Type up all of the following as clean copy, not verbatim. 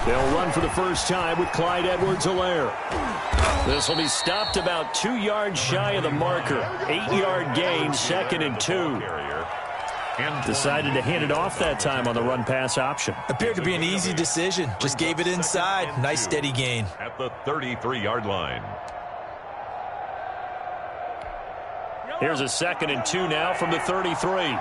They'll run for the first time with Clyde Edwards-Helaire. This will be stopped about 2 yards shy of the marker. 8-yard gain, 2nd and 2. Decided to hand it off that time on the run-pass option. Appeared to be an easy decision. Just gave it inside. Nice steady gain. At the 33-yard line. Here's a 2nd and 2 now from the 33.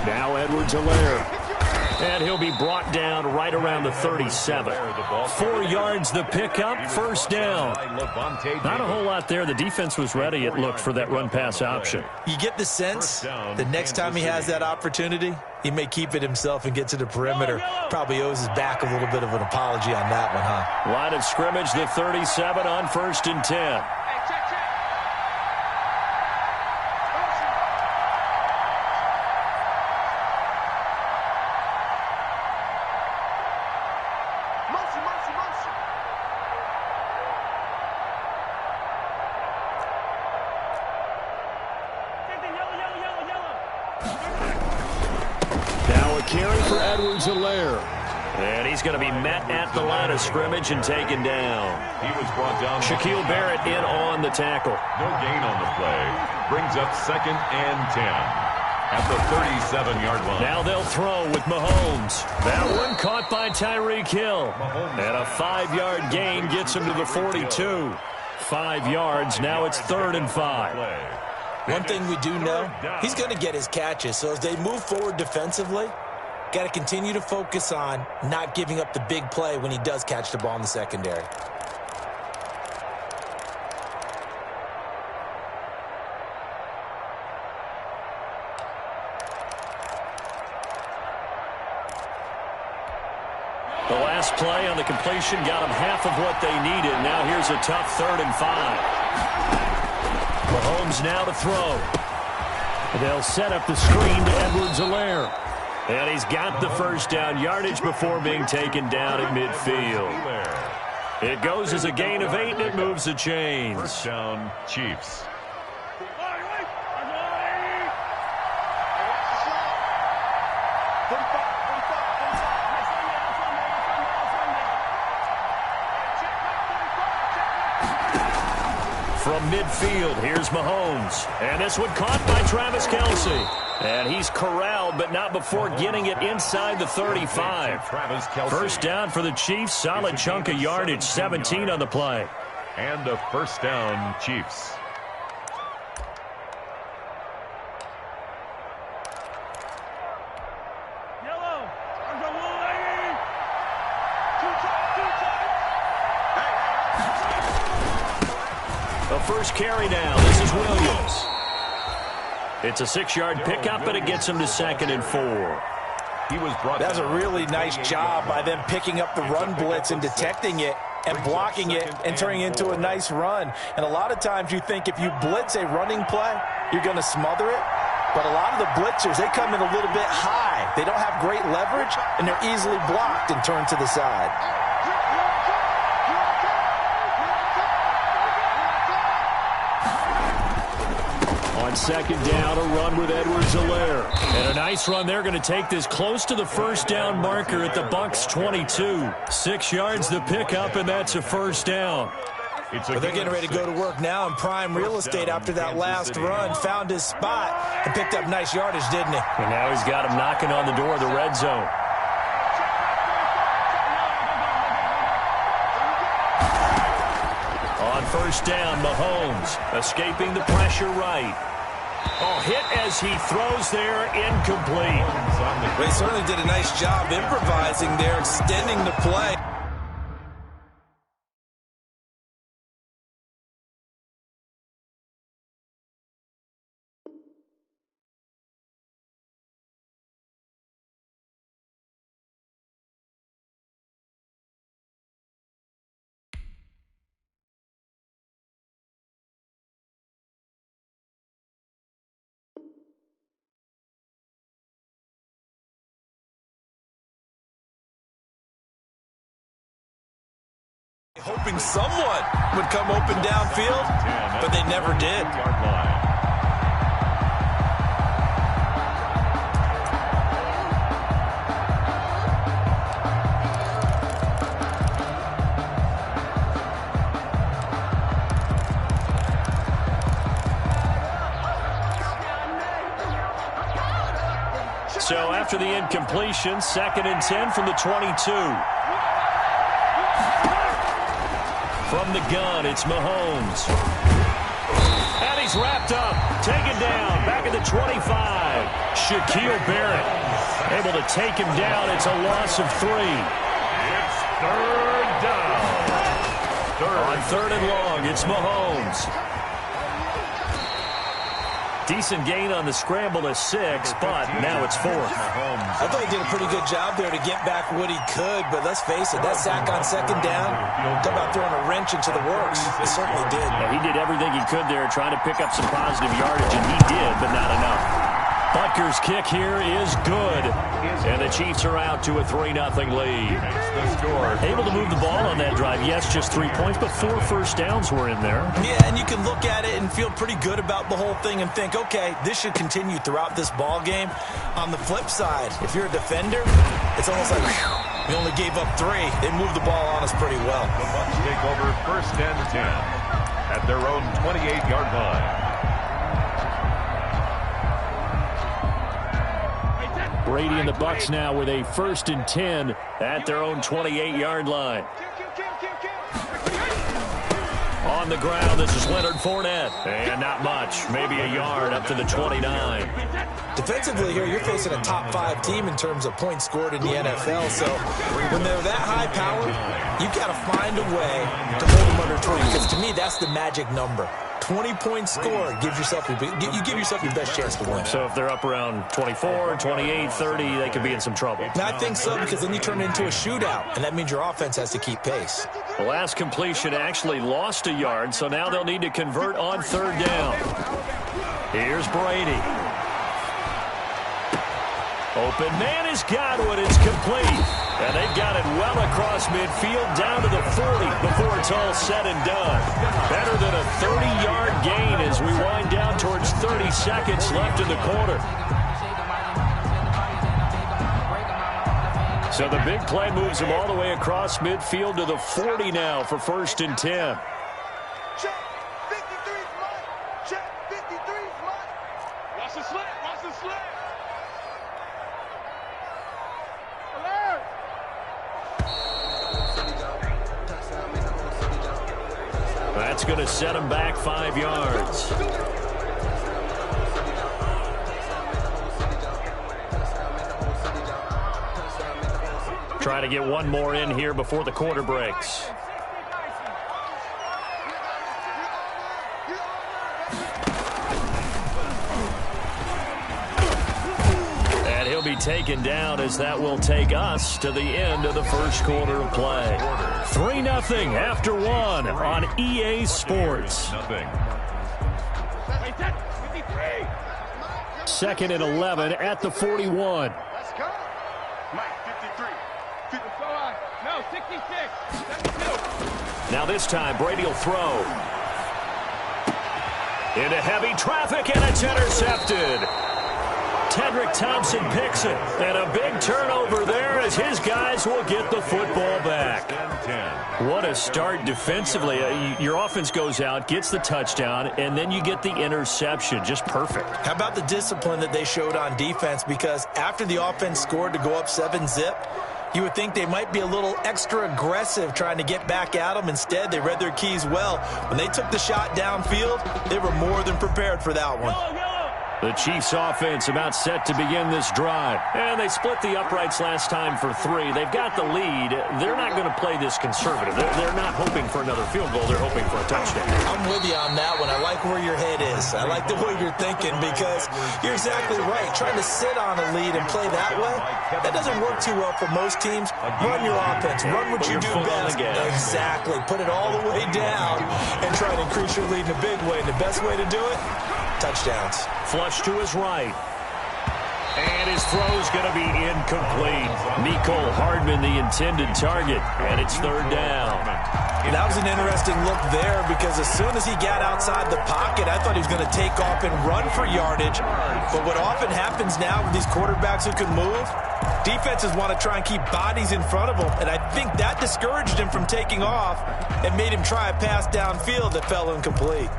Now Edwards-Helaire. And he'll be brought down right around the 37. 4 yards the pickup, first down. Not a whole lot there. The defense was ready, it looked, for that run-pass option. You get the sense the next time he has that opportunity, he may keep it himself and get to the perimeter. Probably owes his back a little bit of an apology on that one, huh? Line of scrimmage, the 37 on 1st and 10. Now a carry for Edwards-Helaire. And he's going to be met at the line of scrimmage and taken down. He was brought down. Shaquille Barrett in on the tackle. No gain on the play. Brings up 2nd and 10 at the 37-yard line. Now they'll throw with Mahomes. That one caught by Tyreek Hill. And a 5-yard gain gets him to the 42. 5 yards. Now it's 3rd and 5. One thing we do know, he's going to get his catches. So as they move forward defensively, got to continue to focus on not giving up the big play when he does catch the ball in the secondary. The last play on the completion got them half of what they needed. Now here's a tough 3rd and 5. Mahomes now to throw. They'll set up the screen to Edwards-Helaire. And he's got the first down yardage before being taken down at midfield. It goes as a gain of 8, and it moves the chains. First down, Chiefs. From midfield, here's Mahomes. And this one caught by Travis Kelce. And he's corralled, but not before getting it inside the 35. First down for the Chiefs. Solid chunk of yardage, 17 on the play. And a first down, Chiefs. The first carry now. This is Williams. It's a 6-yard pickup, but it gets him to 2nd and 4. That's a really nice job by them picking up the run blitz and detecting it and blocking it and turning it into a nice run. And a lot of times you think if you blitz a running play, you're going to smother it. But a lot of the blitzers, they come in a little bit high. They don't have great leverage, and they're easily blocked and turned to the side. On 2nd down, a run with Edwards-Helaire. And a nice run. They're going to take this close to the first down marker at the Bucs 22. 6 yards the pickup, and that's a first down. Well, they're getting ready to go to work now in prime real estate after that last run. Found his spot and picked up nice yardage, didn't he? And now he's got him knocking on the door of the red zone. On first down, Mahomes escaping the pressure right. Oh, hit as he throws there, incomplete. They certainly did a nice job improvising there, extending the play. hoping someone would come open downfield, but they never did. So after the incompletion, 2nd and 10 from the 22. From the gun, it's Mahomes. And he's wrapped up. Taken down. Back at the 25. Shaquille Barrett able to take him down. It's a loss of 3. It's 3rd down. On 3rd and long, it's Mahomes. Decent gain on the scramble to 6, but now it's 4th. I thought he did a pretty good job there to get back what he could, but let's face it, that sack on 2nd down, talk about throwing a wrench into the works. It certainly did. Yeah, he did everything he could there, trying to pick up some positive yardage, and he did, but not enough. Butker's kick here is good, and the Chiefs are out to a 3-0 lead. Able to move the ball on that drive. Yes, just 3 points, but 4 first downs were in there. Yeah, and you can look at it and feel pretty good about the whole thing and think, okay, this should continue throughout this ball game. On the flip side, if you're a defender, it's almost like we only gave up 3. They moved the ball on us pretty well. The Bucs take over 1st and 10 at their own 28-yard line. Brady and the Bucs now with a 1st and 10 at their own 28-yard line. On the ground, this is Leonard Fournette. And not much, maybe a yard up to the 29. Defensively here, you're facing a top 5 team in terms of points scored in the NFL. So when they're that high power, you've got to find a way to hold them under 20. Because to me, that's the magic number. 20 points scored gives yourself you give yourself your best chance to win. So if they're up around 24, 28, 30, they could be in some trouble. I think so, because then you turn it into a shootout, and that means your offense has to keep pace. The last completion actually lost a yard, so now they'll need to convert on 3rd down. Here's Brady. Open man is Godwin. It's complete. And they've got it well across midfield down to the 40 before it's all said and done. Better than a 30-yard gain as we wind down towards 30 seconds left in the quarter. So the big play moves him all the way across midfield to the 40 now for 1st and 10. Check 53's mine. Check 53's mine. Watch the slant. Watch the slant. That's going to set him back 5 yards. Try to get one more in here before the quarter breaks. And he'll be taken down as that will take us to the end of the 1st quarter of play. 3-0 after 1 on EA Sports. 2nd and 11 at the 41. Let's go. Mike, 53. 54. No, 66. 72. Now this time, Brady will throw. Into heavy traffic, and it's intercepted. Tedrick Thompson picks it. And a big turnover there as his guys will get the football back. What a start defensively. Your offense goes out, gets the touchdown, and then you get the interception. Just perfect. How about the discipline that they showed on defense? Because after the offense scored to go up 7-zip, you would think they might be a little extra aggressive trying to get back at them. Instead, they read their keys well. When they took the shot downfield, they were more than prepared for that one. The Chiefs offense about set to begin this drive. And they split the uprights last time for 3. They've got the lead. They're not going to play this conservative. They're not hoping for another field goal. They're hoping for a touchdown. I'm with you on that one. I like where your head is. I like the way you're thinking because you're exactly right. Trying to sit on a lead and play that way, that doesn't work too well for most teams. Run your offense. Run what you do best. Exactly. Put it all the way down and try to increase your lead in a big way. And the best way to do it, touchdowns. Flush to his right. And his throw's going to be incomplete. Mecole Hardman, the intended target, and it's 3rd down. That was an interesting look there because as soon as he got outside the pocket, I thought he was going to take off and run for yardage. But what often happens now with these quarterbacks who can move, defenses want to try and keep bodies in front of them, and I think that discouraged him from taking off and made him try a pass downfield that fell incomplete.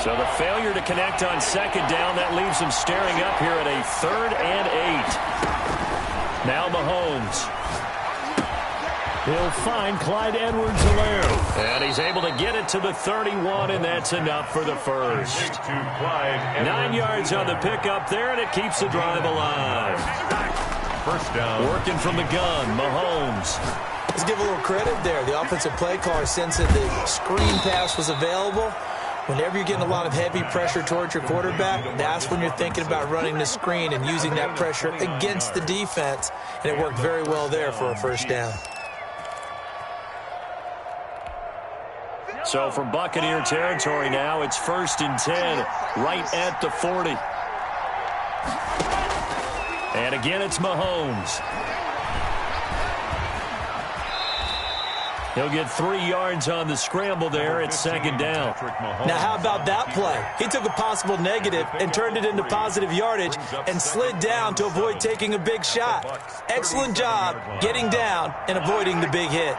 So the failure to connect on second down, that leaves him staring up here at a 3rd and 8. Now Mahomes. He'll find Clyde Edwards-Helaire. And he's able to get it to the 31, and that's enough for the first. 9 yards on the pickup there, and it keeps the drive alive. First down. Working from the gun, Mahomes. Let's give a little credit there. The offensive play caller sensed that the screen pass was available. Whenever you're getting a lot of heavy pressure towards your quarterback, that's when you're thinking about running the screen and using that pressure against the defense. And it worked very well there for a first down. So from Buccaneer territory now, it's 1st and 10, right at the 40. And again, it's Mahomes. He'll get 3 yards on the scramble there at 2nd down. Now, how about that play? He took a possible negative and turned it into positive yardage and slid down to avoid taking a big shot. Excellent job getting down and avoiding the big hit.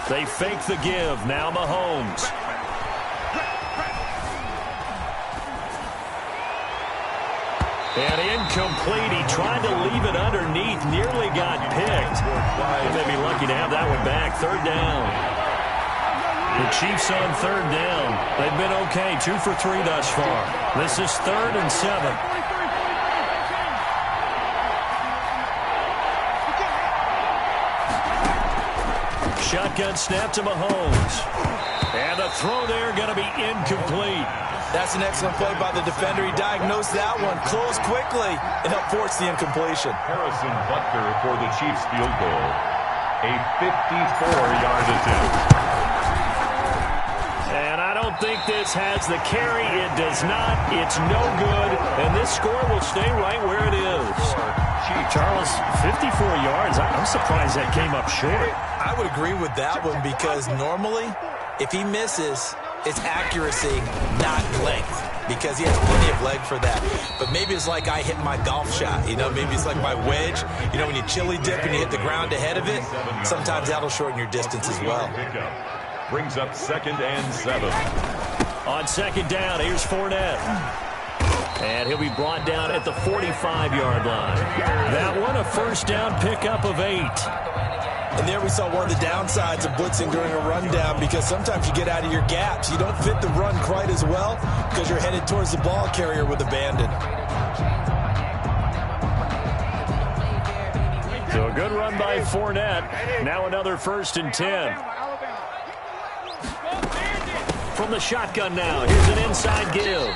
They fake the give. Now Mahomes. And incomplete. He tried to leave it underneath. Nearly got picked. They may be lucky to have that one back. 3rd down. The Chiefs on 3rd down. They've been okay. 2 for 3 thus far. This is 3rd and 7. Shotgun snap to Mahomes. And the throw there going to be incomplete. That's an excellent play by the defender. He diagnosed that one, closed quickly, and helped force the incompletion. Harrison Butker for the Chiefs field goal. A 54-yard attempt. And I don't think this has the carry. It does not. It's no good. And this score will stay right where it is. Charles, 54 yards. I'm surprised that came up short. I would agree with that one because normally, if he misses, it's accuracy, not length, because he has plenty of leg for that. But maybe it's like I hit my golf shot. You know, maybe it's like my wedge. You know, when you chili dip and you hit the ground ahead of it, sometimes that'll shorten your distance as well. Brings up 2nd and 7. On 2nd down, here's Fournette. And he'll be brought down at the 45-yard line. That one, a first down pickup of 8. And there we saw one of the downsides of blitzing during a rundown because sometimes you get out of your gaps. You don't fit the run quite as well because you're headed towards the ball carrier with abandon. So a good run by Fournette. Now another 1st and 10. From the shotgun now, here's an inside give.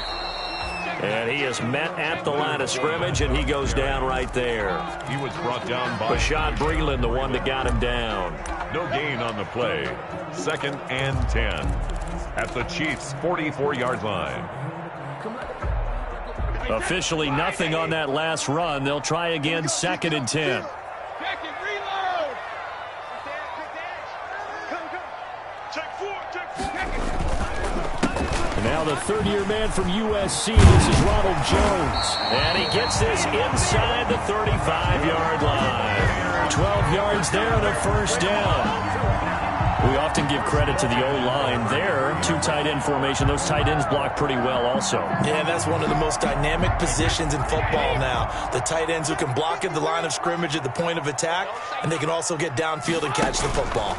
And he is met at the line of scrimmage, and he goes down right there. He was brought down by Bashaud Breeland, the one that got him down. No gain on the play. 2nd and 10 at the Chiefs' 44-yard line. Officially nothing on that last run. They'll try again, 2nd and 10. Now the 3rd-year man from USC, this is Ronald Jones. And he gets this inside the 35-yard line. 12 yards there and a first down. We often give credit to the O-line there. 2 tight end formation. Those tight ends block pretty well also. Yeah, that's one of the most dynamic positions in football now. The tight ends who can block at the line of scrimmage at the point of attack, and they can also get downfield and catch the football.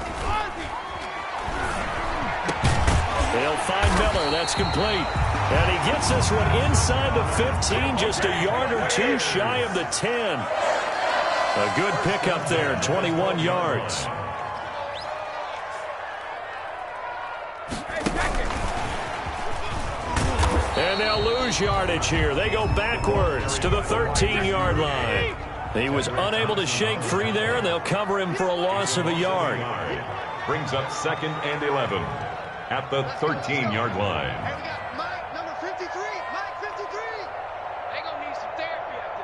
They'll find Miller. That's complete. And he gets this one inside the 15, just a yard or 2 shy of the 10. A good pickup there, 21 yards. And they'll lose yardage here. They go backwards to the 13-yard line. He was unable to shake free there, and they'll cover him for a loss of a yard. Brings up 2nd and 11. At the 13-yard line. Hey, we got Mike, number 53. Mike, 53. They gonna need some therapy.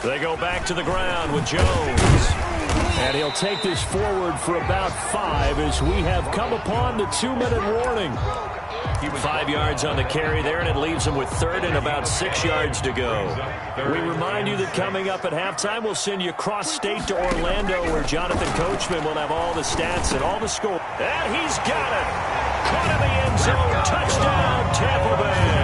They go back to the ground with Jones. And he'll take this forward for about 5 as we have come upon the 2-minute warning. 5 yards on the carry there, and it leaves him with 3rd and about 6 yards to go. We remind you that coming up at halftime, we'll send you cross-state to Orlando, where Jonathan Coachman will have all the stats and all the score. And he's got it. Caught in the end zone. Touchdown, Tampa Bay.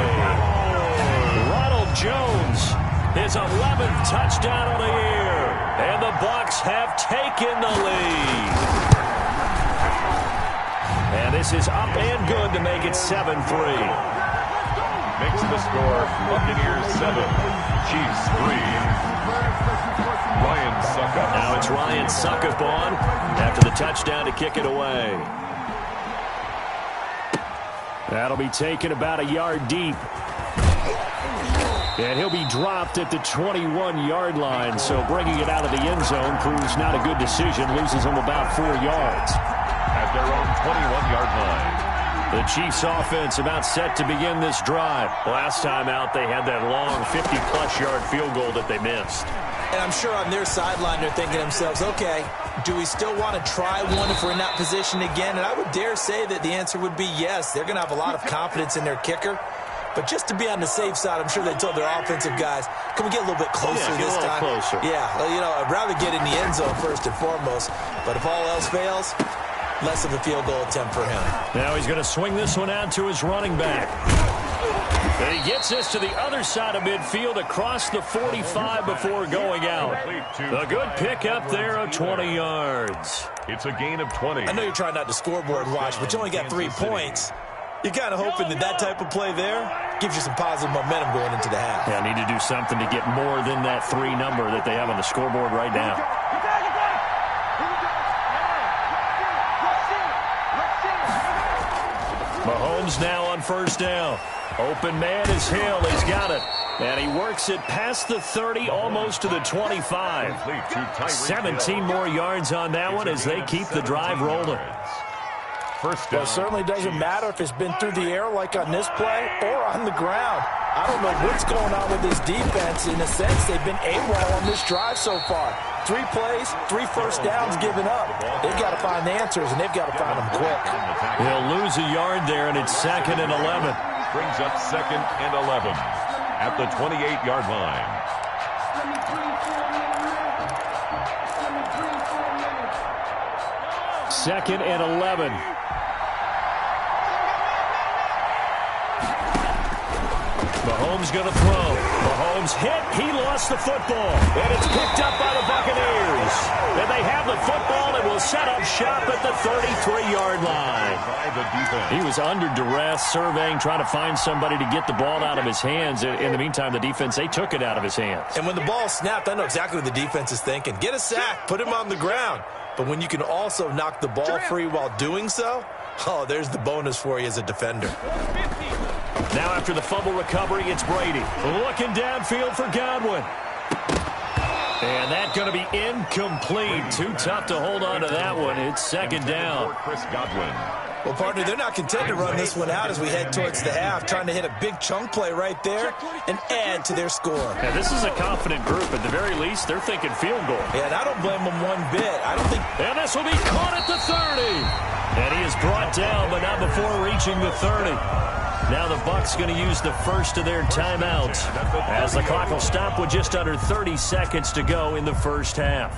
Ronald Jones, his 11th touchdown of the year. And the Bucs have taken the lead. And this is up and good to make it 7-3. Makes the score Buccaneers 7, Chiefs 3. Ryan Suckup. Now it's Ryan Suckup on after the touchdown to kick it away. That'll be taken about a yard deep. And he'll be dropped at the 21-yard line. So bringing it out of the end zone proves not a good decision. Loses him about 4 yards. At their own 21-yard line. The Chiefs offense about set to begin this drive. Last time out, they had that long 50-plus yard field goal that they missed. And I'm sure on their sideline they're thinking to themselves, okay, do we still want to try one if we're in that position again? And I would dare say that the answer would be yes. They're going to have a lot of confidence in their kicker. But just to be on the safe side, I'm sure they told their offensive guys, can we get a little bit closer this time? Closer. Yeah, you know, I'd rather get in the end zone first and foremost. But if all else fails, less of a field goal attempt for him. Now he's going to swing this one out to his running back. And he gets this to the other side of midfield across the 45 before going out. A good pickup there of 20 yards. It's a gain of 20. I know you're trying not to scoreboard watch, but you only got 3 points. You're kind of hoping that that type of play there gives you some positive momentum going into the half. Yeah, need to do something to get more than that 3 number that they have on the scoreboard right now. Mahomes now on first down. Open man is Hill. He's got it. And he works it past the 30, almost to the 25. 17 more yards on that one as they keep the drive rolling. First down. Well, it certainly doesn't matter if it's been through the air like on this play or on the ground. I don't know what's going on with this defense. In a sense, they've been AWOL on this drive so far. 3 plays, 3 first downs given up. They've got to find the answers, and they've got to find them quick. He'll lose a yard there, and it's 2nd and 11. Brings up 2nd and 11 at the 28-yard line. Second and 11. Mahomes going to throw. Mahomes hit. He lost the football. And it's picked up by the Buccaneers. And they have the football and will set up shop at the 33-yard line. He was under duress, surveying, trying to find somebody to get the ball out of his hands. In the meantime, the defense, they took it out of his hands. And when the ball snapped, I know exactly what the defense is thinking. Get a sack. Put him on the ground. But when you can also knock the ball free while doing so, oh, there's the bonus for you as a defender. Now after the fumble recovery, it's Brady. Looking downfield for Godwin. And that's going to be incomplete. Too tough to hold on to that one. It's 2nd down. Chris Godwin. Well, partner, they're not content to run this one out as we head towards the half, trying to hit a big chunk play right there and add to their score. Yeah, this is a confident group. At the very least, they're thinking field goal. Yeah, and I don't blame them one bit. I don't think... And this will be caught at the 30. And he is brought down, but not before reaching the 30. Now the Bucs going to use the first of their timeouts as the clock will stop with just under 30 seconds to go in the first half.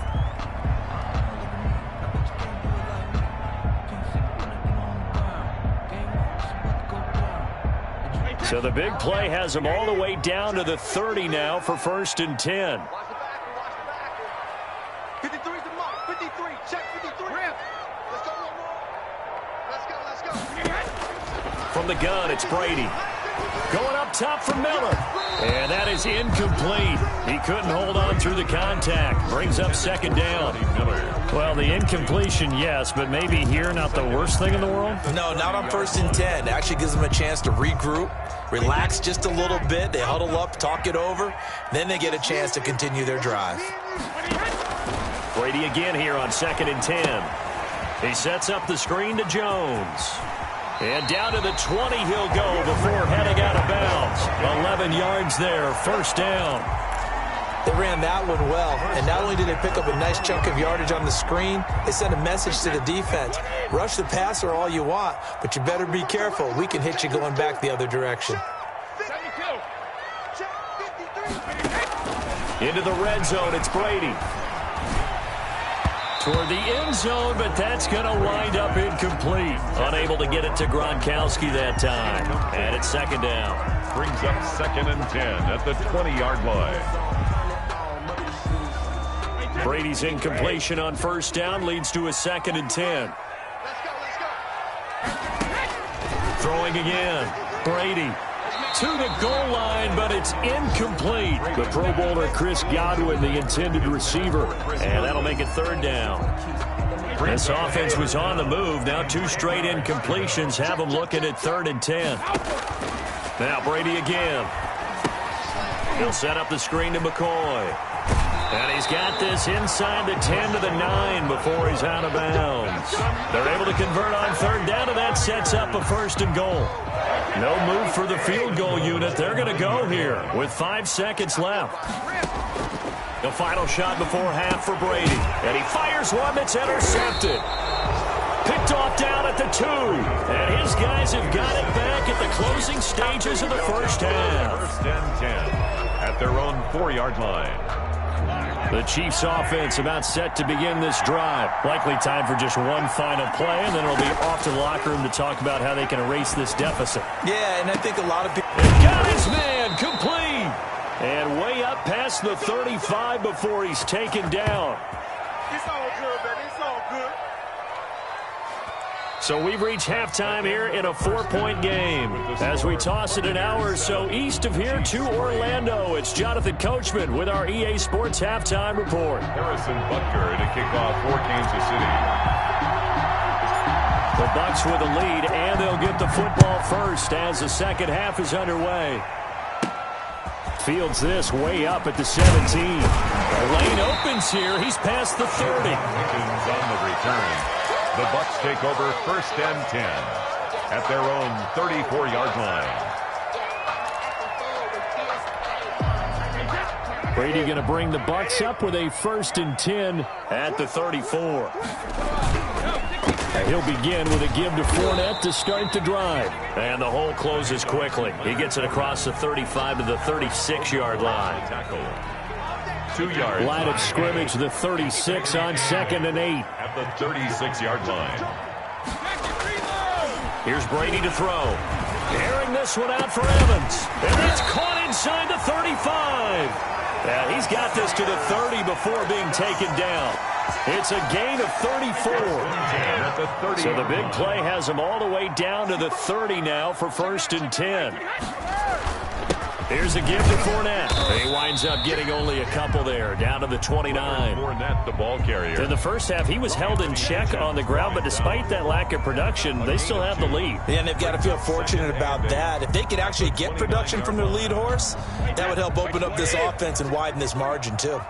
So the big play has them all the way down to the 30 now for 1st and 10. 53's the mark. 53. Check 53. Let's go. Let's go. From the gun, it's Brady. Going up top for Miller. And that is incomplete. He couldn't hold on through the contact. Brings up 2nd down. Well, the incompletion, yes, but maybe here not the worst thing in the world? No, not on 1st and 10. It actually gives them a chance to regroup, relax just a little bit. They huddle up, talk it over. Then they get a chance to continue their drive. Brady again here on 2nd and 10. He sets up the screen to Jones. And down to the 20 he'll go before heading out of bounds. 11 yards there, 1st down. They ran that one well, and not only did they pick up a nice chunk of yardage on the screen, they sent a message to the defense. Rush the passer all you want, but you better be careful. We can hit you going back the other direction. Into the red zone, it's Brady. Toward the end zone, but that's going to wind up incomplete. Unable to get it to Gronkowski that time. And it's second down. Brings up 2nd and 10 at the 20-yard line. Brady's incompletion on first down leads to a 2nd and 10. Throwing again. Brady to the goal line, but it's incomplete. The Pro Bowler Chris Godwin, the intended receiver, and that'll make it third down. This offense was on the move. Now 2 straight incompletions have them looking at 3rd and 10. Now Brady again. He'll set up the screen to McCoy. And he's got this inside the 10 to the 9 before he's out of bounds. They're able to convert on third down, and that sets up a 1st and goal. No move for the field goal unit. They're going to go here with 5 seconds left. The final shot before half for Brady. And he fires one that's intercepted. Picked off down at the 2. And his guys have got it back at the closing stages of the first half. 1st and 10 at their own 4-yard line. The Chiefs offense about set to begin this drive. Likely time for just one final play, and then it'll be off to the locker room to talk about how they can erase this deficit. Yeah, and I think a lot of people... Got his man, complete! And way up past the 35 before he's taken down. It's all good, man. It's all good. So we've reached halftime here in a 4-point game. As we toss it an hour or so east of here to Orlando, it's Jonathan Coachman with our EA Sports Halftime Report. Harrison Butker to kick off for Kansas City. The Bucs with a lead, and they'll get the football first as the second half is underway. Fields this way up at the 17. The lane opens here. He's past the 30. Wiggins on the return. The Bucs take over 1st and 10 at their own 34-yard line. Brady going to bring the Bucs up with a 1st and 10 at the 34. He'll begin with a give to Fournette to start the drive. And the hole closes quickly. He gets it across the 35 to the 36-yard line. 2 yards. Line of scrimmage, the 36 on 2nd and 8. At the 36-yard line. Here's Brady to throw. Airing this one out for Evans. And it's caught inside the 35. And he's got this to the 30 before being taken down. It's a gain of 34. So the big play has him all the way down to the 30 now for 1st and 10. Here's a give to Fournette. He winds up getting only a couple there, down to the 29. Fournette, the ball carrier. In the first half, he was held in check on the ground, but despite that lack of production, they still have the lead. Yeah, and they've got to feel fortunate about that. If they could actually get production from their lead horse, that would help open up this offense and widen this margin, too.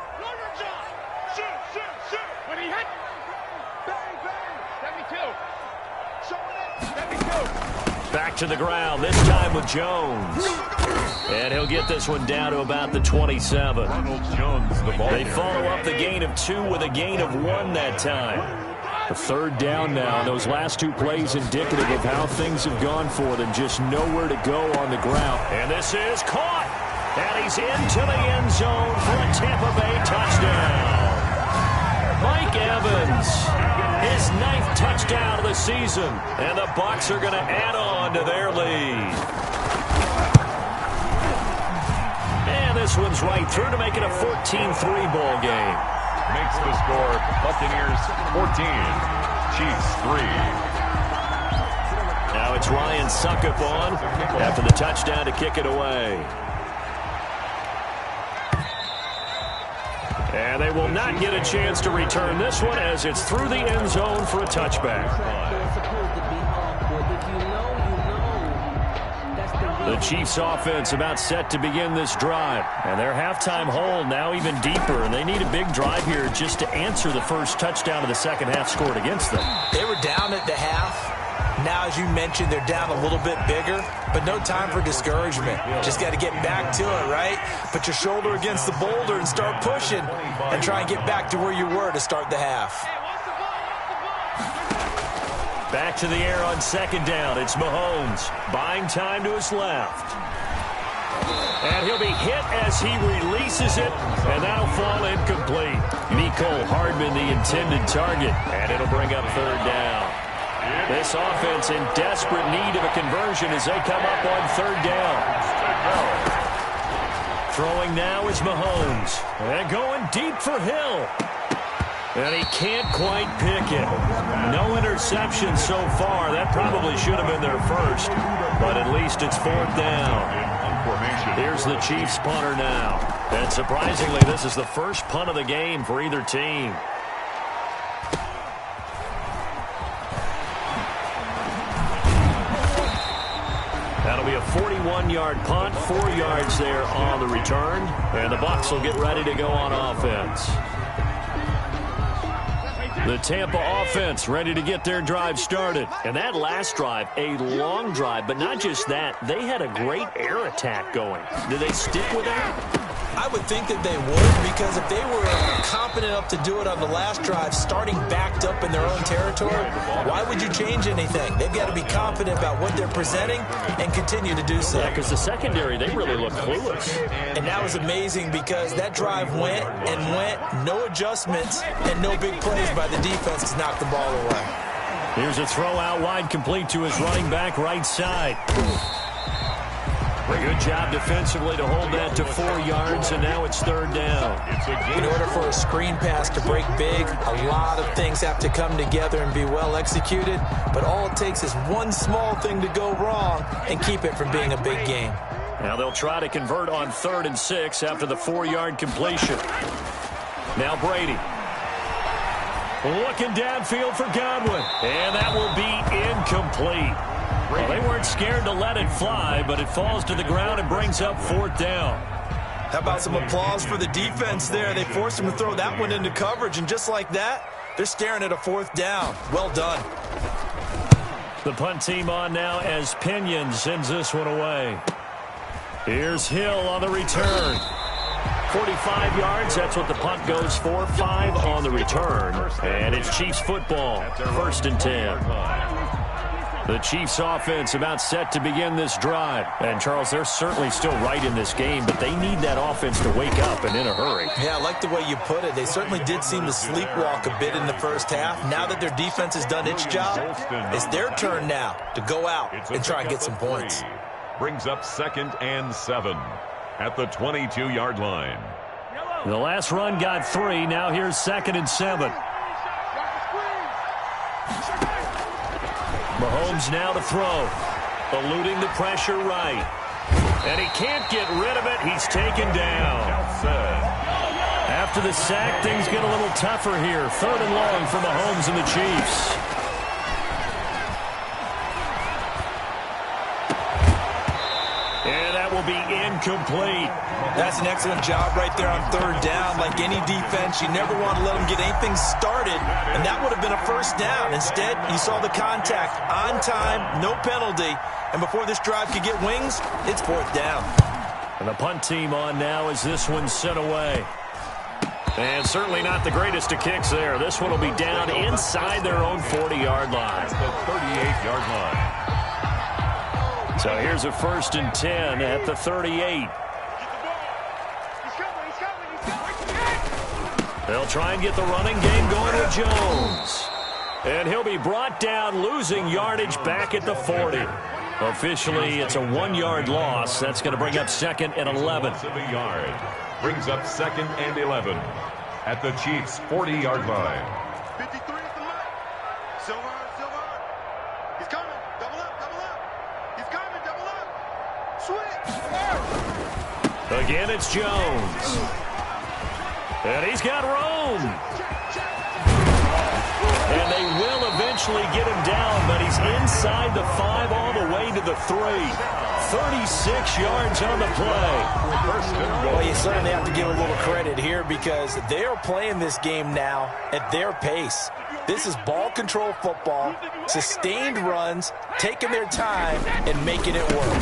Back to the ground, this time with Jones. And he'll get this one down to about the 27. Ronald Jones, the ball They carrier. follow up the gain of 2 with a gain of 1 that time. A 3rd down now. Those last 2 plays indicative of how things have gone for them. Just nowhere to go on the ground. And this is caught. And he's into the end zone for a Tampa Bay touchdown. Mike Evans, his 9th touchdown of the season. And the Bucs are going to add on to their lead. And this one's right through to make it a 14-3 ball game. Makes the score Buccaneers 14, Chiefs 3. Now it's Ryan Suckup on after the touchdown to kick it away. And they will not get a chance to return this one as it's through the end zone for a touchback. The Chiefs offense about set to begin this drive. And their halftime hole now even deeper. And they need a big drive here just to answer the first touchdown of the second half scored against them. They were down at the half. Now, as you mentioned, they're down a little bit bigger, but no time for discouragement. Just got to get back to it, right? Put your shoulder against the boulder and start pushing and try and get back to where you were to start the half. Back to the air on second down. It's Mahomes buying time to his left. And he'll be hit as he releases it, and that'll fall incomplete. Mecole Hardman, the intended target, and it'll bring up third down. This offense in desperate need of a conversion as they come up on third down. Throwing now is Mahomes. And going deep for Hill. And he can't quite pick it. No interception so far. That probably should have been their first. But at least it's fourth down. Here's the Chiefs punter now. And surprisingly, this is the first punt of the game for either team. That'll be a 41-yard punt, 4 yards there on the return. And the Bucs will get ready to go on offense. The Tampa offense ready to get their drive started. And that last drive, a long drive, but not just that. They had a great air attack going. Do they stick with that? I would think that they would, because if they were competent enough to do it on the last drive, starting backed up in their own territory, why would you change anything? They've got to be confident about what they're presenting and continue to do so. Yeah, because the secondary, they really look clueless. And that was amazing because that drive went and went, no adjustments, and no big plays by the defense to knock the ball away. Here's a throw out wide, complete to his running back right side. A good job defensively to hold that to 4 yards, and now it's third down. In order for a screen pass to break big, a lot of things have to come together and be well executed, but all it takes is one small thing to go wrong and keep it from being a big game. Now they'll try to convert on 3rd and 6 after the 4-yard completion. Now Brady. Looking downfield for Godwin, and that will be incomplete. Well, they weren't scared to let it fly, but it falls to the ground and brings up 4th down. How about some applause for the defense there? They forced him to throw that one into coverage, and just like that, they're staring at a 4th down. Well done. The punt team on now as Pinion sends this one away. Here's Hill on the return. 45 yards, that's what the punt goes for. 5 on the return. And it's Chiefs football, 1st and 10. The Chiefs offense about set to begin this drive. And, Charles, they're certainly still right in this game, but they need that offense to wake up and in a hurry. Yeah, I like the way you put it. They certainly did seem to sleepwalk a bit in the first half. Now that their defense has done its job, it's their turn now to go out and try and get some points. Brings up 2nd and 7 at the 22-yard line. The last run got 3. Now here's 2nd and 7. Mahomes now to throw. Eluding the pressure right. And he can't get rid of it. He's taken down. After the sack, things get a little tougher here. 3rd and long for Mahomes and the Chiefs. And that will be incomplete. That's an excellent job right there on 3rd down. Like any defense, you never want to let them get anything started, and that would have been a 1st down. Instead, you saw the contact on time, no penalty, and before this drive could get wings, it's 4th down. And the punt team on now as this one's sent away. And certainly not the greatest of kicks there. This one will be down inside their own 40-yard line. The 38-yard line. So here's a 1st and 10 at the 38. They'll try and get the running game going with Jones. And he'll be brought down, losing yardage back at the 40. Officially, it's a 1-yard loss. That's going to bring up 2nd and 11. Brings up 2nd and 11 at the Chiefs' 40-yard line. 53 is the mark. Silver. He's coming. Double up. He's coming. Double up. Switch. Again, it's Jones. And he's got room. And they will eventually get him down, but he's inside the 5 all the way to the 3. 36 yards on the play. Well, you certainly have to give a little credit here because they are playing this game now at their pace. This is ball control football, sustained runs, taking their time, and making it work.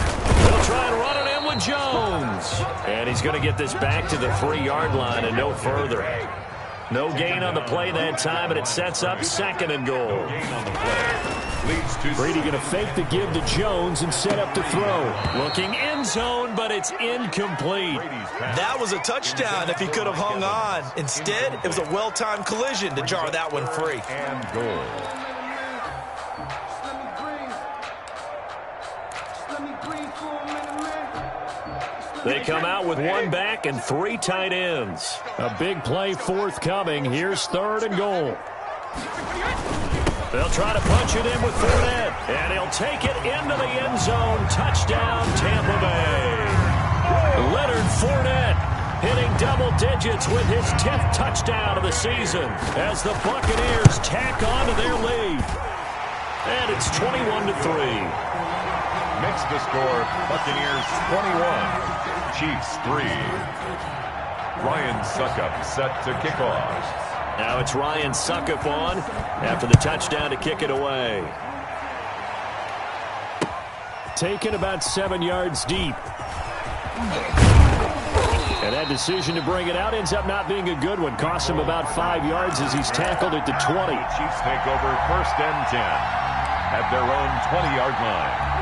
They'll try and run it in with Jones. And he's going to get this back to the 3-yard line and no further. No gain on the play that time, and it sets up 2nd and goal. Brady going to fake the give to Jones and set up the throw. Looking end zone, but it's incomplete. That was a touchdown if he could have hung on. Instead, it was a well-timed collision to jar that one free. And goal. They come out with 1 back and 3 tight ends. A big play forthcoming. Here's 3rd and goal. They'll try to punch it in with Fournette, and he'll take it into the end zone. Touchdown, Tampa Bay. Leonard Fournette hitting double digits with his 10th touchdown of the season as the Buccaneers tack on to their lead. And it's 21-3. Makes the score, Buccaneers 21, Chiefs 3. Ryan Suckup set to kick off. Now it's Ryan Suckup on after the touchdown to kick it away. Taken about 7 yards deep. And that decision to bring it out ends up not being a good one. Cost him about 5 yards as he's tackled at the 20. Chiefs take over 1st and 10 at their own 20-yard line.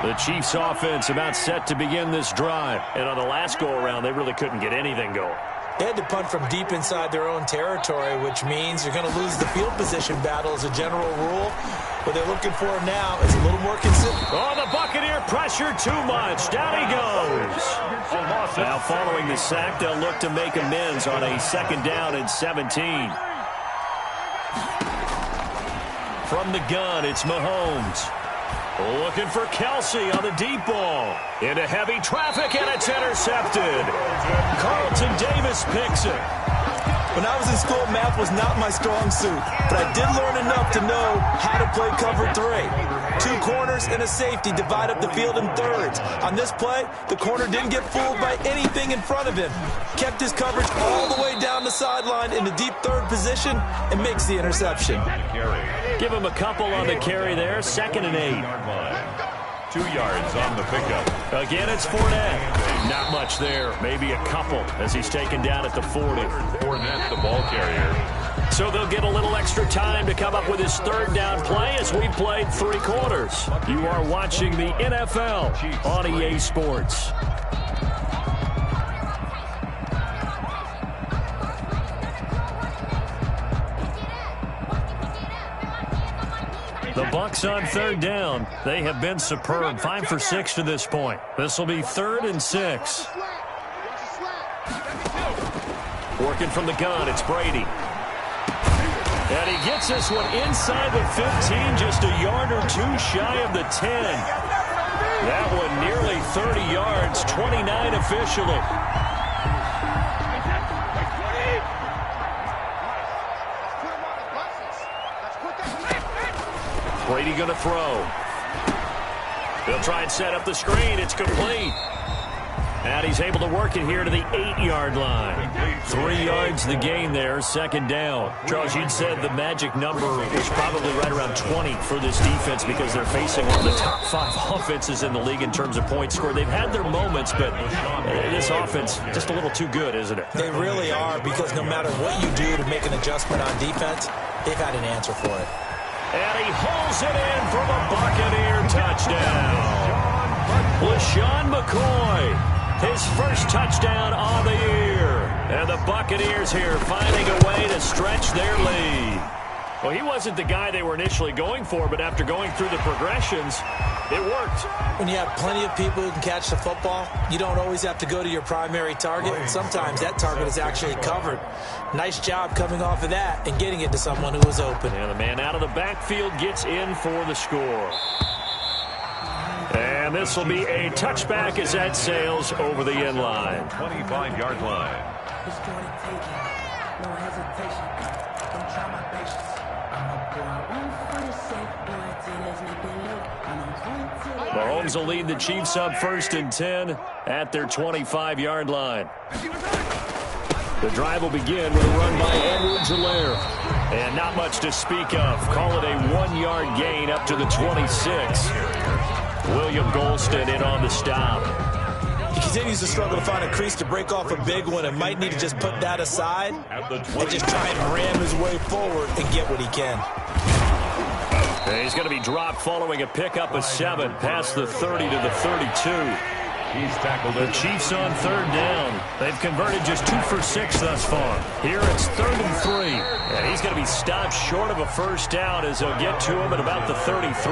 The Chiefs offense about set to begin this drive. And on the last go-around, they really couldn't get anything going. They had to punt from deep inside their own territory, which means you're going to lose the field position battle as a general rule. What they're looking for now is a little more consistent. Oh, the Buccaneer pressure too much. Down he goes. Now following the sack, they'll look to make amends on a 2nd down and 17. From the gun, it's Mahomes. Looking for Kelsey on the deep ball. Into heavy traffic, and it's intercepted. Carlton Davis picks it. When I was in school, math was not my strong suit, but I did learn enough to know how to play cover 3. 2 corners and a safety divide up the field in thirds. On this play, the corner didn't get fooled by anything in front of him. Kept his coverage all the way down the sideline in the deep 3rd position and makes the interception. Give him a couple on the carry there. 2nd and 8. 2 yards on the pickup. Again, it's Fournette. Not much there. Maybe a couple as he's taken down at the 40. Fournette, the ball carrier. So they'll get a little extra time to come up with his 3rd down play as we played 3 quarters. You are watching the NFL on EA Sports. The Bucs on 3rd down. They have been superb. 5 for 6 to this point. This will be 3rd and 6. Working from the gun, it's Brady. And he gets this one inside the 15, just a yard or 2 shy of the 10. That one nearly 30 yards, 29 officially. Brady going to throw. They'll try and set up the screen. It's complete. And he's able to work it here to the 8-yard line. 3 yards the gain there, 2nd down. Charles, you'd said the magic number was probably right around 20 for this defense because they're facing one of the top 5 offenses in the league in terms of points scored. They've had their moments, but this offense just a little too good, isn't it? They really are, because no matter what you do to make an adjustment on defense, they've had an answer for it. And he hauls it in for the Buccaneer touchdown. LaShawn McCoy. His first touchdown of the year. And the Buccaneers here finding a way to stretch their lead. Well, he wasn't the guy they were initially going for, but after going through the progressions, it worked. When you have plenty of people who can catch the football, you don't always have to go to your primary target, and sometimes that target is actually covered. Nice job coming off of that and getting it to someone who was open. And the man out of the backfield gets in for the score. And this will be a touchback as that sails over the end line. 25-yard line. Mahomes will lead the Chiefs up 1st and 10 at their 25-yard line. The drive will begin with a run by Edwards-Helaire. And not much to speak of. Call it a 1-yard gain up to the 26. William Golston in on the stop. He continues to struggle to find a crease to break off a big one and might need to just put that aside and just try and ram his way forward and get what he can. And he's going to be dropped following a pickup of 7 past the 30 to the 32. He's tackled The it. Chiefs on 3rd down. They've converted just 2 for 6 thus far. Here it's 3rd and 3. And he's going to be stopped short of a first down as they'll get to him at about the 33.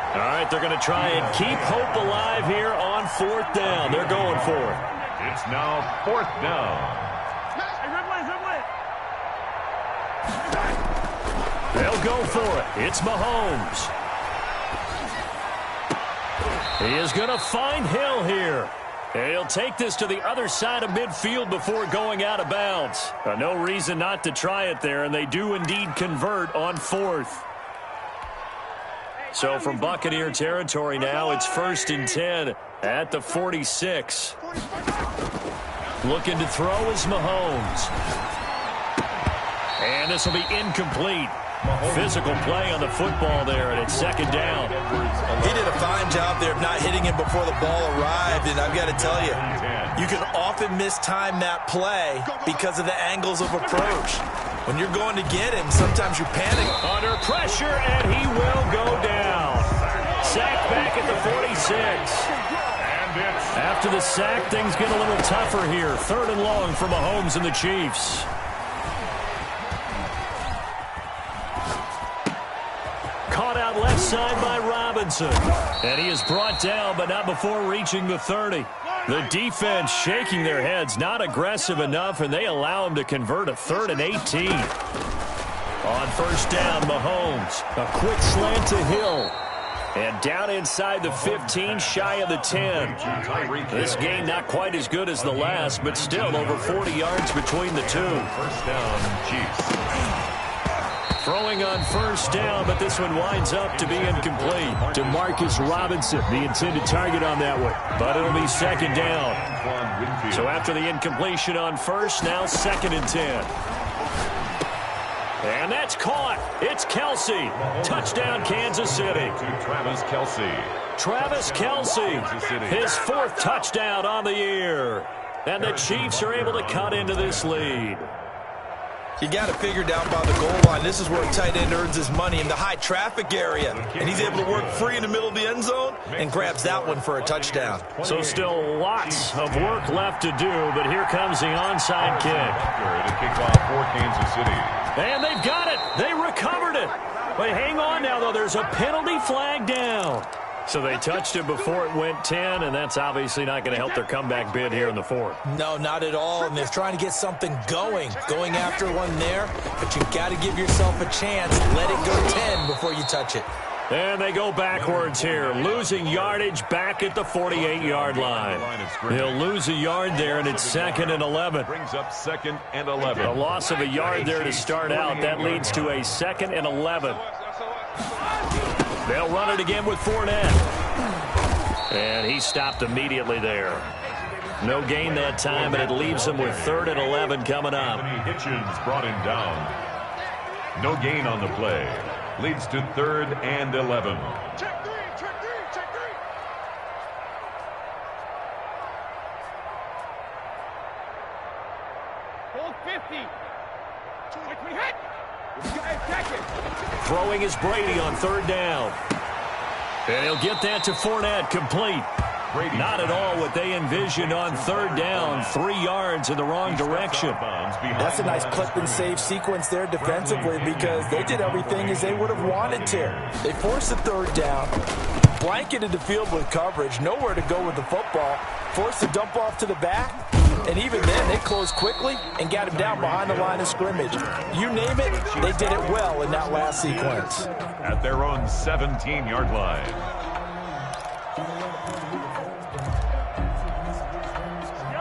All right, they're going to try and keep hope alive here on 4th down. They're going for it. It's now 4th down. They'll go for it. It's Mahomes. He is going to find Hill here. And he'll take this to the other side of midfield before going out of bounds. No reason not to try it there, and they do indeed convert on 4th. So from Buccaneer territory now, it's 1st and 10 at the 46. Looking to throw is Mahomes. And this will be incomplete. Physical play on the football there, and it's 2nd down. He did a fine job there of not hitting him before the ball arrived, and I've got to tell you, you can often mistime that play because of the angles of approach. When you're going to get him, sometimes you panic. Under pressure, and he will go down. Sacked back at the 46. After the sack, things get a little tougher here. 3rd and long for Mahomes and the Chiefs. Caught out left side by Robinson. And he is brought down, but not before reaching the 30. The defense shaking their heads, not aggressive enough, and they allow him to convert a 3rd and 18. On 1st down, Mahomes. A quick slant to Hill. And down inside the 15, shy of the 10. This game not quite as good as the last, but still over 40 yards between the two. 1st down, Chiefs. Throwing on 1st down, but this one winds up to be incomplete. DeMarcus Robinson, the intended target on that one. But it'll be 2nd down. So after the incompletion on 1st, now 2nd and 10. And that's caught. It's Kelsey. Touchdown, Kansas City. To Travis Kelce. Travis Kelce, his 4th touchdown on the year. And the Chiefs are able to cut into this lead. You got to figure down by the goal line. This is where a tight end earns his money, in the high traffic area. And he's able to work free in the middle of the end zone and grabs that one for a touchdown. So still lots of work left to do, but here comes the onside kick. To kick off for Kansas City. And they've got it. They recovered it. But hang on now, though. There's a penalty flag down. So they touched it before it went 10, and that's obviously not going to help their comeback bid here in the 4th. No, not at all, and they're trying to get something going after one there, but you've got to give yourself a chance. Let it go 10 before you touch it. And they go backwards here, losing yardage back at the 48-yard line. They'll lose a yard there, and it's 2nd and 11. Brings up 2nd and 11. A loss of a yard there to start out. That leads to a 2nd and 11. They'll run it again with Fournette. And he stopped immediately there. No gain that time, but it leaves him with 3rd and 11 coming up. Hitchens brought him down. No gain on the play. Leads to 3rd and 11. Check three, check three, check three. Hold 50. Quick, we hit. We got to attack it. Throwing is Brady on 3rd down. And he'll get that to Fournette, complete. Brady. Not at all what they envisioned on 3rd down. 3 yards in the wrong direction. That's a nice clip and save sequence there defensively because they did everything as they would have wanted to. They forced the 3rd down, blanketed the field with coverage, nowhere to go with the football, forced the dump off to the back, and even then they closed quickly and got him down behind the line of scrimmage. You name it, they did it well in that last sequence. At their own 17-yard line.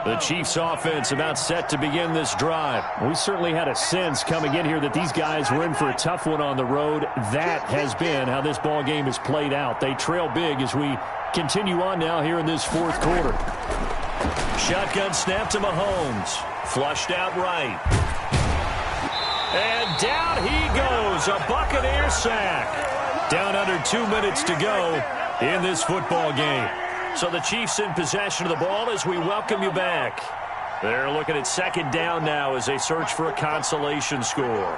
The Chiefs offense about set to begin this drive. We certainly had a sense coming in here that these guys were in for a tough one on the road. That has been how this ball game has played out. They trail big as we continue on now here in this 4th quarter. Shotgun snap to Mahomes. Flushed out right. And down he goes. A Buccaneer sack. Down under 2 minutes to go in this football game. So the Chiefs in possession of the ball as we welcome you back. They're looking at second down now as they search for a consolation score.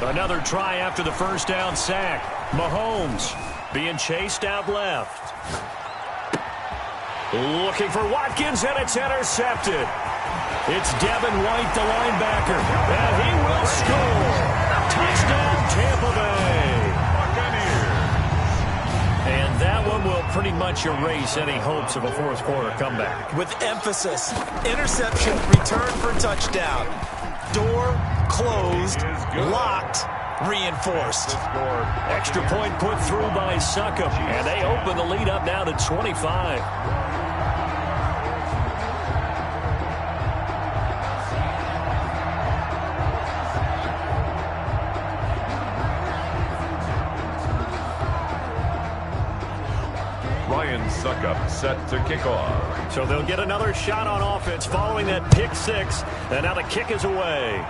Another try after the first down sack. Mahomes being chased out left. Looking for Watkins, and it's intercepted. It's Devin White, the linebacker, and he will score. Touchdown, Tampa Bay. And that one will pretty much erase any hopes of a fourth quarter comeback. With emphasis, interception, return for touchdown. Door closed, locked, reinforced. Extra point put through by Succop, and they open the lead up now to 25. Succop set to kick off. So they'll get another shot on offense following that pick six. And now the kick is away.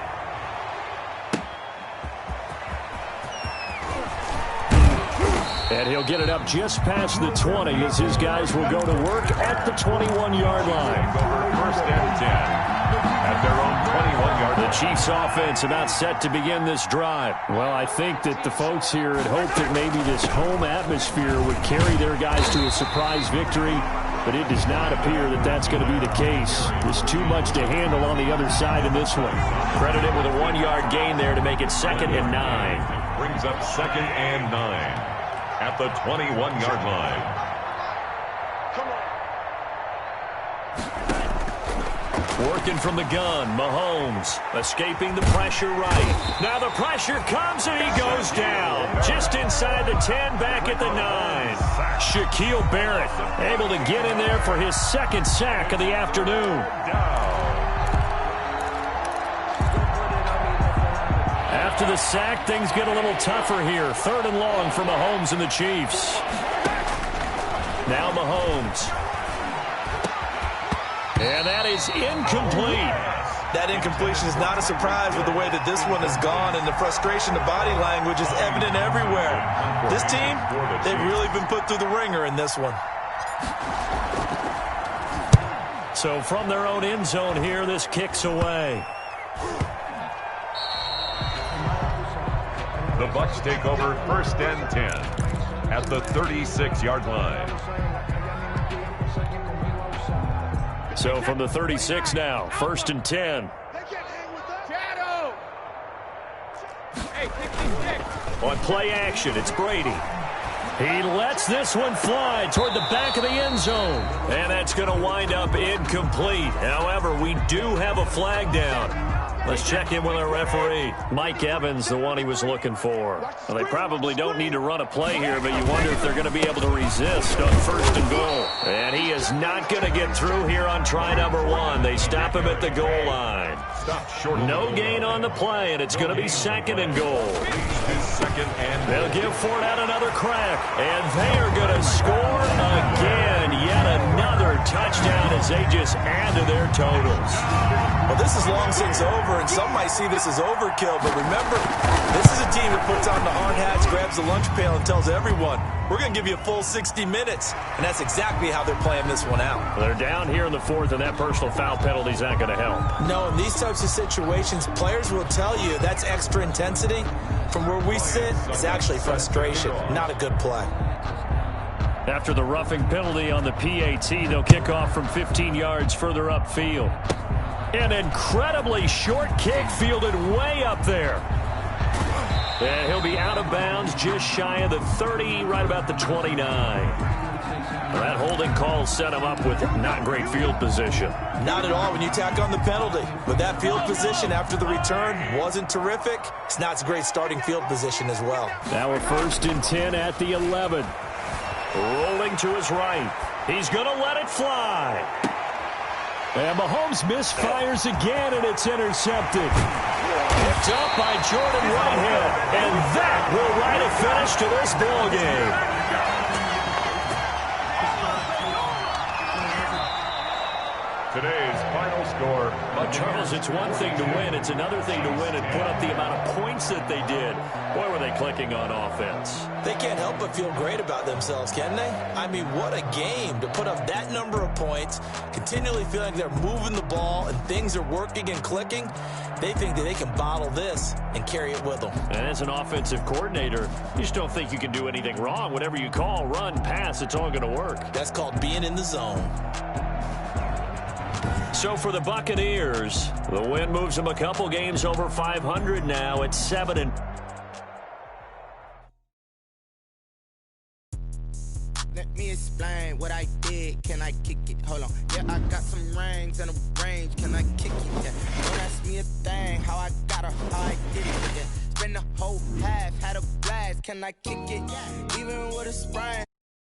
And he'll get it up just past the 20 as his guys will go to work at the 21-yard line. First and 10 at their own 21-yard line. The Chiefs offense about set to begin this drive. Well, I think that the folks here had hoped that maybe this home atmosphere would carry their guys to a surprise victory, but it does not appear that that's going to be the case. There's too much to handle on the other side in this one. Credit it with a 1-yard gain there to make it 2nd and 9. Brings up 2nd and 9 at the 21-yard line. Working from the gun, Mahomes escaping the pressure right. Now the pressure comes and he goes down. Just inside the 10, back at the 9. Shaquille Barrett able to get in there for his 2nd sack of the afternoon. After the sack, things get a little tougher here. 3rd and long for Mahomes and the Chiefs. Now Mahomes. And that is incomplete. That incompletion is not a surprise with the way that this one has gone, and the frustration, the body language is evident everywhere. This team, they've really been put through the ringer in this one. So from their own end zone here, this kicks away. The Bucs take over 1st and 10 at the 36-yard line. So from the 36 now, 1st and 10. On play action, it's Brady. He lets this one fly toward the back of the end zone. And that's going to wind up incomplete. However, we do have a flag down. Let's check in with our referee. Mike Evans, the one he was looking for. Well, they probably don't need to run a play here, but you wonder if they're going to be able to resist on 1st and goal. And he is not going to get through here on try number 1. They stop him at the goal line. No gain on the play, and it's going to be 2nd and goal. They'll give Fournette another crack, and they are going to score again. Yet another touchdown as they just add to their totals. Well, this is long since over, and some might see this as overkill, but remember, this is a team that puts on the hard hats, grabs the lunch pail, and tells everyone, we're going to give you a full 60 minutes, and that's exactly how they're playing this one out. They're down here in the 4th, and that personal foul penalty is not going to help. No, in these types of situations, players will tell you that's extra intensity. From where we sit, it's actually frustration, not a good play. After the roughing penalty on the PAT, they'll kick off from 15 yards further upfield. An incredibly short kick fielded way up there. And he'll be out of bounds just shy of the 30, right about the 29. That holding call set him up with not great field position. Not at all when you tack on the penalty. But that field position after the return wasn't terrific. It's not a great starting field position as well. Now we're 1st and 10 at the 11. Rolling to his right. He's going to let it fly. And Mahomes misfires again, and it's intercepted. Picked up by Jordan Whitehead. And that will write a finish to this ball game. Today's final score. Charles, it's one thing to win. It's another thing to win and put up the amount of points that they did. Boy, were they clicking on offense. They can't help but feel great about themselves, can they? I mean, what a game to put up that number of points, continually feeling they're moving the ball and things are working and clicking. They think that they can bottle this and carry it with them. And as an offensive coordinator, you just don't think you can do anything wrong. Whatever you call, run, pass, it's all going to work. That's called being in the zone. So for the Buccaneers, the win moves them a couple games over 500 now at 7-. Let me explain what I did. Can I kick it? Hold on. Yeah, I got some rings and a range. Can I kick it? Yeah. Don't ask me a thing. How I got her, how I did it. Yeah. Spend the whole half, had a blast. Can I kick it? Even with a sprain.